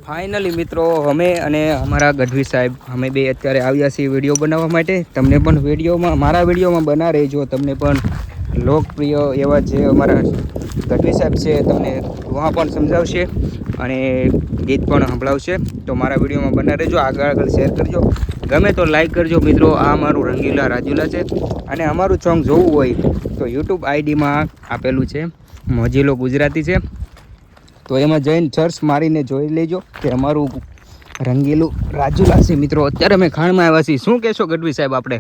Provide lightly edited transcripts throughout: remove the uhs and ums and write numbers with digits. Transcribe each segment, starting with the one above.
Finally મિત્રો અમે અને અમારા ગઢવી સાહેબ અમે બે અત્યારે આવ્યા છીએ વિડીયો બનાવવા માટે. તમને પણ વિડીયોમાં મારા વિડીયોમાં બના રહેજો. તમને પણ લોકપ્રિય એવા જે અમારા ગઢવી સાહેબ છે તમને વहाँ પણ સમજાવશે અને ગીત પણ સંભળાવશે. તો મારા વિડીયોમાં બના રહેજો, આગળ શેર કરજો, ગમે તો લાઈક કરજો મિત્રો. આ અમારું રંગીલા રાજુલા છે અને અમારું સોંગ જોવું હોય તો યુટ્યુબ આઈડીમાં આપેલું છે, મોજીલો ગુજરાતી છે, તો એમાં જઈને સર્ચ મારીને જોઈ લેજો કે અમારું રંગીલું રાજુલા છે મિત્રો. અત્યારે અમે ખાણમાં આવ્યા છીએ. શું કહેશો ગઢવી સાહેબ આપણે?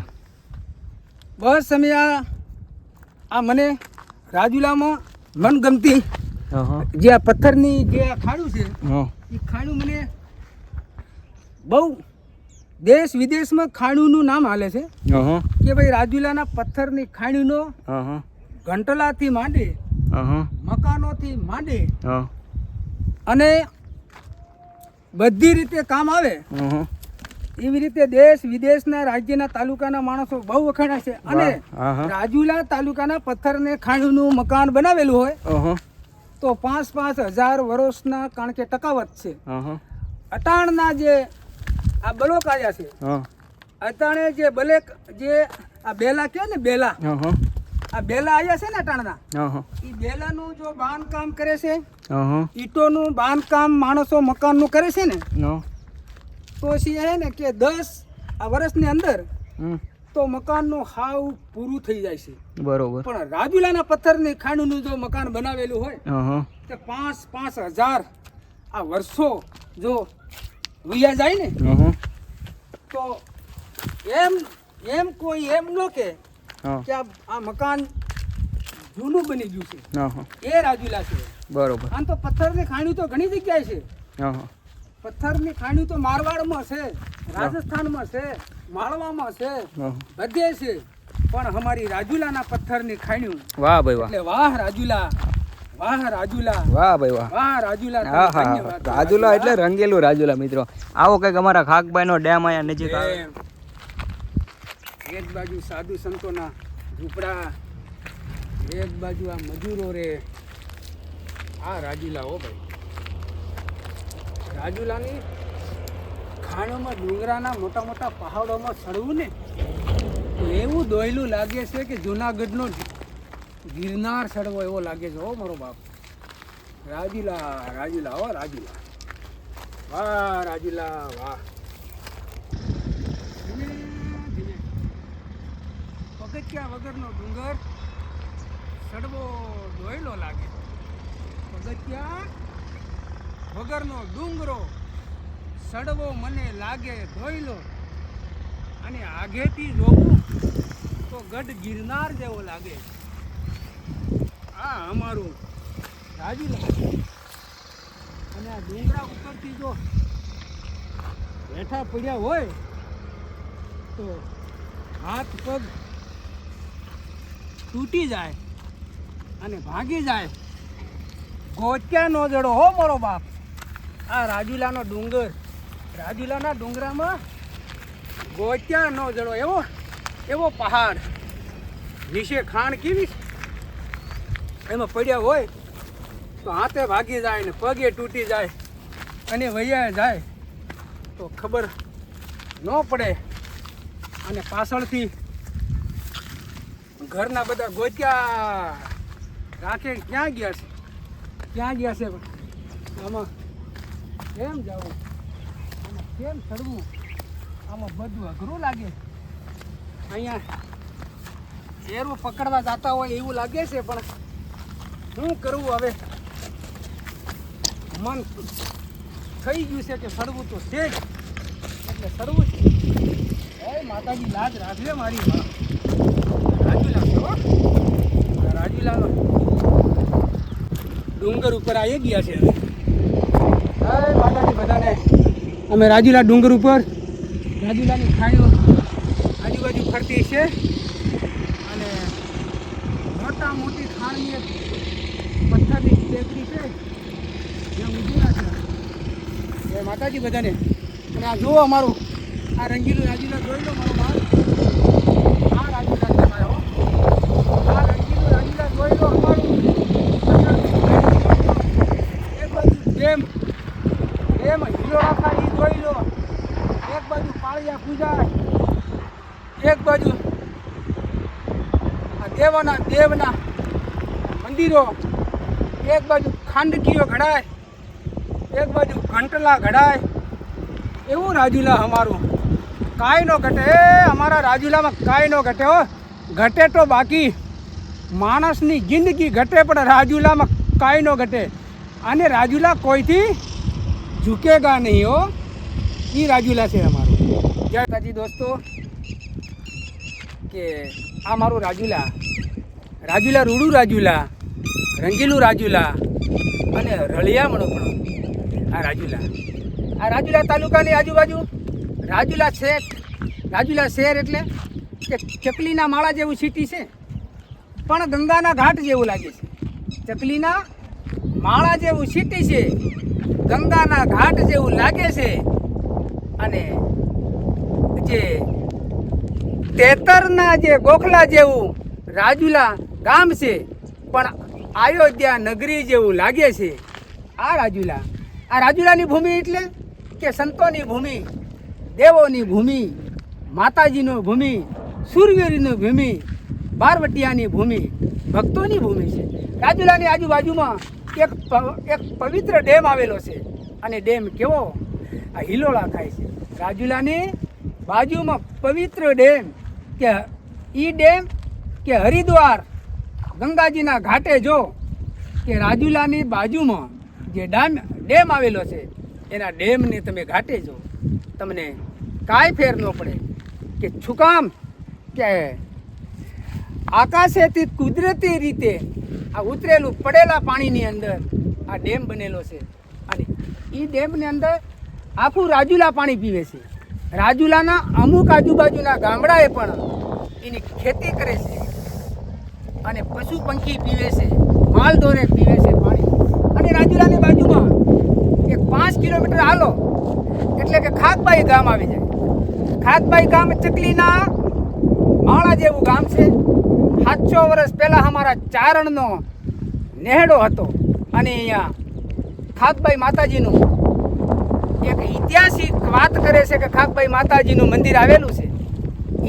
બસ અમે આ મને રાજુલામાં મનગમતી જે આ પથ્થરની જે આ ખાડું છે એ ખાડું મને બહુ દેશ વિદેશમાં ખાડુંનું નામ હાલે છે કે ભાઈ રાજુલાના પથ્થરની ખાડીનો ઘંટલાથી માંડી મકાનોથી માંડી અને બધી રીતે કામ આવે એવી રીતે દેશ વિદેશના રાજ્યના તાલુકાના માણસો બહુ વખાણા છે. અને રાજુલા તાલુકાના પથ્થરને ખાણીનું મકાન બનાવેલું હોય તો 5,000 વર્ષના, કારણ કે ટકાવત છે. અટાણના જે આ બલોક આવ્યા છે, અટાણે જે બલેક જે આ બેલા કહે ને, બેલા આ બેલા આવ્યા છે ને અટાણના, એ બેલાનું જો બાંધકામ કરે છે, ઈંટોનું બાંધકામ માણસો મકાનનું કરે છે ને, તો છે ને કે 10 વર્ષની અંદર તો મકાનનું હાવ પૂરું થઈ જાય છે. બરોબર. પણ રાજુલાના પથ્થરની ખાંડનું જો મકાન બનાવેલું હોય તો 5,000 આ વર્ષો જો વૈયા જાય ને તો એમ કોઈ એમ ન કે આ મકાન જૂનું બની ગયું છે. એ રાજુલા છે. બરોબર. આમ તો પથ્થરની ખાંડી તો ઘણી જગ્યાએ છે. પથ્થરની ખાંડી તો મારવાડમાં છે, રાજસ્થાનમાં છે, માળવામાં છે, બધે છે. પણ અમારી રાજુલાના પથ્થરની ખાંડ્યું, વાહ ભાઈ વાહ, એટલે વાહ રાજુલા, વાહ રાજુલા, વાહ ભાઈ વાહ, વાહ રાજુલા. રાજુલા એટલે રંગેલું રાજુલા મિત્રો. આવો કંઈક અમારા ખાકભાઈનો ડેમ અહીંયા નજીક આવે. એક બાજુ સાધુ સંતોના ઝૂંપડા, એક બાજુ આ મજૂરો રે. આ રાજુલા હો ભાઈ. રાજુલાની ખાણોમાં ડુંગરાના મોટા મોટા પહાડોમાં ચડવું ને તો એવું દોયલું લાગે છે કે જુનાગઢનો ગિરનાર ચડવો એવો લાગે છે. હો મારો બાપ. રાજુલા, રાજુલા હો રાજુલા, વાહ રાજુલા વાહ. પગથિયા વગરનો ડુંગર ચડવો દોયલો લાગે. પગથિયા વગરનો ડુંગરો સડવો મને લાગે ધોઈલો, અને આગેથી જોવું તો ગઢ ગિરનાર જેવો લાગે. આ અમારું રાજુલા. અને આ ડુંગરા ઉપરથી જો બેઠા પડ્યા હોય તો હાથ પગ તૂટી જાય અને ભાગી જાય. ગોચ્યા નો જડો હો મારો બાપ. આ રાજુલાનો ડુંગર, રાજુલાના ડુંગરામાં ગોચ્યા નો જડો એવો પહાડ. નીચે ખાણ કેવી એમાં પડ્યા હોય તો હાથે ભાગી જાય ને પગે તૂટી જાય અને વૈયા જાય તો ખબર ન પડે. અને પાછળથી ઘરના બધા ગોચ્યા રાખે ક્યાં ગયા છે, ક્યાં ગયા છે, આમાં કેમ જવું, આમાં કેમ ચડવું, આમાં બધું અઘરું લાગે. અહીંયા શેરું પકડવા જતા હોય એવું લાગે છે, પણ શું કરવું હવે. મન થઈ ગયું છે કે ચડવું તો છે જ, એટલે ચડવું છે. એ માતાજી લાજ રાખજે મારી માં. રાજુલા છો, રાજુલાનો ડુંગર ઉપર આવી ગયા છે. માતાજી બધાને. અમે રાજુલા ડુંગર ઉપર રાજુલાની ખાણીઓ આજુબાજુ ફરતી છે અને મોટા મોટી ખાણી પથ્થરની ટેકરી છે જ્યાં ઊંધીના છે. એ માતાજી બધાને. અને આ જુઓ અમારું આ રંગીલું રાજુલા જોઈ લો મારો બાપ. આ રાજુલા તમારે હો, આ રંગીલું રાજુલા જોઈ લો અમારું. એક બાજુ ડેમ, ડેમ દેવના મંદિરો, એક બાજુ ખાંડકીઓ ઘડાય, એક બાજુ ઘંટલા ઘડાય, એવું રાજુલા અમારું. કાંઈ નો ઘટે, અમારા રાજુલામાં કાંઈ નો ઘટે હો. ઘટે તો બાકી માણસની જિંદગી ઘટે, પણ રાજુલામાં કાંઈ નો ઘટે. અને રાજુલા કોઈથી ઝૂકેગા નહીં હો. એ રાજુલા છે અમારું. જય માતાજી દોસ્તો, કે આ મારું રાજુલા, રૂડું રાજુલા, રંગીલું રાજુલા અને રળિયામણું પણ આ રાજુલા તાલુકાની આજુબાજુ રાજુલા શહેર એટલે કે ચકલીના માળા જેવું સિટી છે, પણ ગંગાના ઘાટ જેવું લાગે છે. ચકલીના માળા જેવું સિટી છે, ગંગાના ઘાટ જેવું લાગે છે. અને જે તેતરના જે ગોખલા જેવું રાજુલા ગામ છે, પણ અયોધ્યા નગરી જેવું લાગે છે આ રાજુલાની ભૂમિ એટલે કે સંતોની ભૂમિ, દેવોની ભૂમિ, માતાજીની ભૂમિ, સુરવીરની ભૂમિ, બારવટિયાની ભૂમિ, ભક્તોની ભૂમિ છે. રાજુલાની આજુબાજુમાં એક પવિત્ર ડેમ આવેલો છે. અને ડેમ કેવો? આ હિલોળા થાય છે. રાજુલાની બાજુમાં પવિત્ર ડેમ, કે ઈ ડેમ કે હરિદ્વાર ગંગાજીના ઘાટે જો, કે રાજુલાની બાજુમાં જે ડેમ આવેલો છે, એના ડેમને તમે ઘાટે જો, તમને કાંઈ ફેર ન પડે. કે શું કામ? કે આકાશેથી કુદરતી રીતે આ ઉતરેલું પડેલા પાણીની અંદર આ ડેમ બનેલો છે. અને એ ડેમની અંદર આખું રાજુલા પાણી પીવે છે. રાજુલાના અમુક આજુબાજુના ગામડાએ પણ એની ખેતી કરે છે, અને પશુ પંખી પીવે છે, માલ ઢોરે પીવે છે પાણી. અને રાજુલાની બાજુમાં એક 5 કિલોમીટર હાલો એટલે કે ખાકબાઈ ગામ આવી જાય. ખાકબાઈ ગામ ચકલીના માળા જેવું ગામ છે. 700 વર્ષ પહેલાં અમારા ચારણનો નેહડો હતો. અને અહીંયા ખાકબાઈ માતાજીનું એક ઐતિહાસિક વાત કરે છે કે ખાકબાઈ માતાજીનું મંદિર આવેલું છે.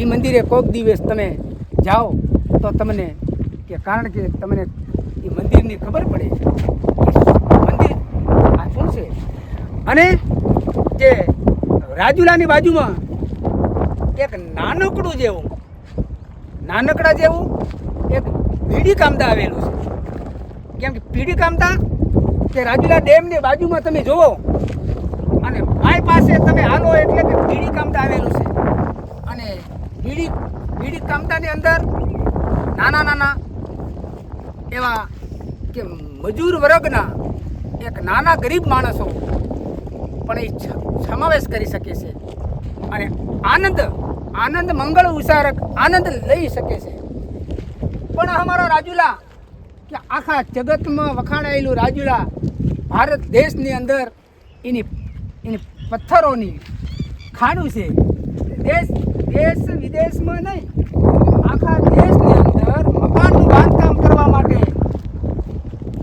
એ મંદિરે કોઈક દિવસ તમે જાઓ તો તમને, કે કારણ કે તમને એ મંદિરની ખબર પડે મંદિર આ શું છે. અને જે રાજુલાની બાજુમાં એક નાનકડા જેવું એક પીડી કામદા આવેલું છે. કેમ કે પીડી કામદા કે રાજુલા ડેમની બાજુમાં તમે જુઓ અને માય પાસે તમે હાલો એટલે કે પીડી કામદા આવેલું છે. અને પીડી કામદાની અંદર નાના એવા કે મજૂર વર્ગના એક નાના ગરીબ માણસો પણ એ સમાવેશ કરી શકે છે. અને આનંદ મંગળ ઉસારક આનંદ લઈ શકે છે. પણ અમારા રાજુલા, કે આખા જગતમાં વખાણાયેલું રાજુલા, ભારત દેશની અંદર એની પથ્થરોની ખાણું છે. દેશ વિદેશમાં નહીં, આખા દેશની અંદર મકાનનું બાંધકામ કરવા માટે,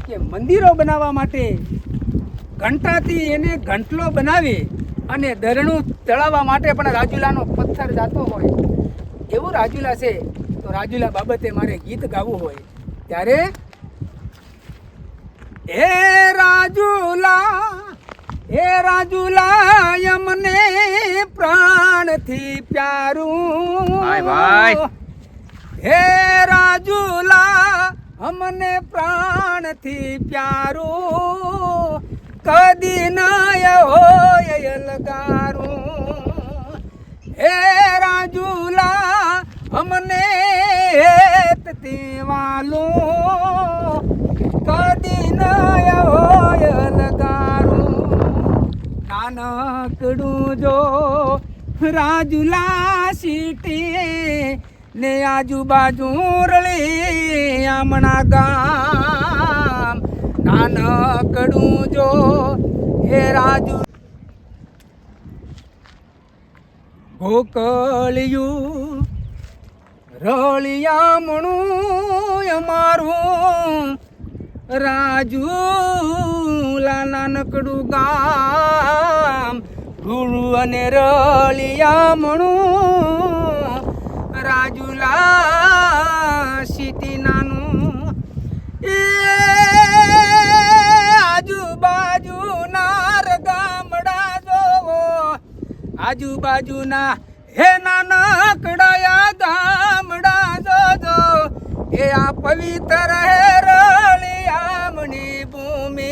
કે મંદિરો બનાવવા માટે, ઘંટાથી એને ઘંટલો બનાવી અને દરણું ચડાવવા માટે પણ રાજુલાનો પથ્થર જાતો હોય એવું રાજુલા છે. તો રાજુલા બાબતે મારે ગીત ગાવું હોય ત્યારે, હે રાજુલા અમને પ્રાણથી પ્યારું, હે રાજુલા અમને પ્રાણથી પ્યારું, કદી ના હોય અલગારું. હે રાજુલા અમને હેતથી વાલું, કદી ના હોય અલગારું. નાનકડું જો રાજુલા સિટી ને આજુબાજુ રળી આમણા ગામ. નાનકડું જો હે રાજુ ગોકળિયું રળિયામણું અમારું રાજુલા નાનકડું ગામ. રૂડું અને રળિયામણું રાજુલા સિટી. આજુબાજુના હે નાનકડાયા ગામડા જોજો એ આ પવિત્ર હે રળિયામણી ભૂમિ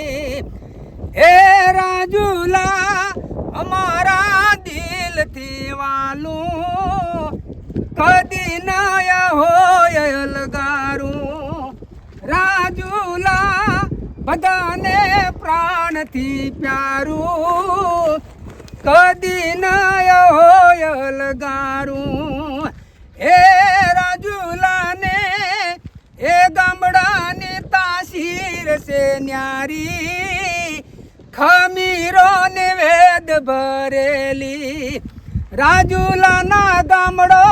હે રાજુલા અમારા દિલથી વાલું કદી નયા હોય અલગારું રાજુલા બધાને પ્રાણથી પ્યારું કદી નયા હોય અલગારું એ રાજુલાને એ ગામડાની તાસીર છે ન્યારી ખમીરો ને વેદ ભરેલી રાજુલાના ગામડો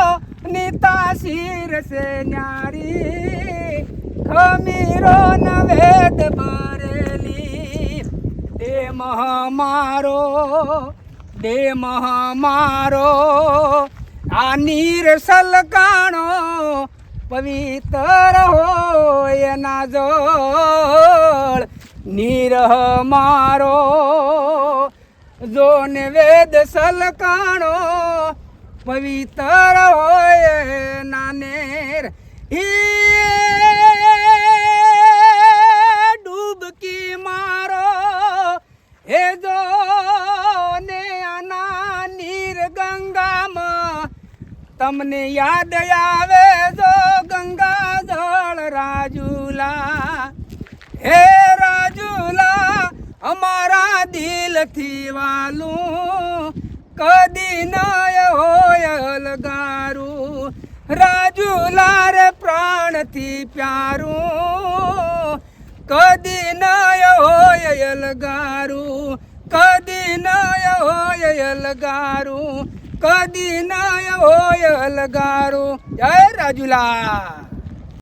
ની તાસીર છે ન્યારી ખમીરો ને વેદ ભરેલી દે મારો આ નીર સલકાણો પવિત્ર હોય ના જોળ નીરહ મારો જોને વેદ સલકાણો પવિત્ર હોય નાનેર ડૂબકી મારો હે જો ને આના નીર ગંગામાં તમને યાદ આવે જો ગંગા જળ રાજુલા હે રાજુલા અમારા દિલથી વાલું કદી નય હોય અલગારું રાજુલા રે પ્રાણથી પ્યારું કદી નય હોય અલગારું કદી નય હોય અલગારું કદી નય હોય અલગારું જય રાજુલા.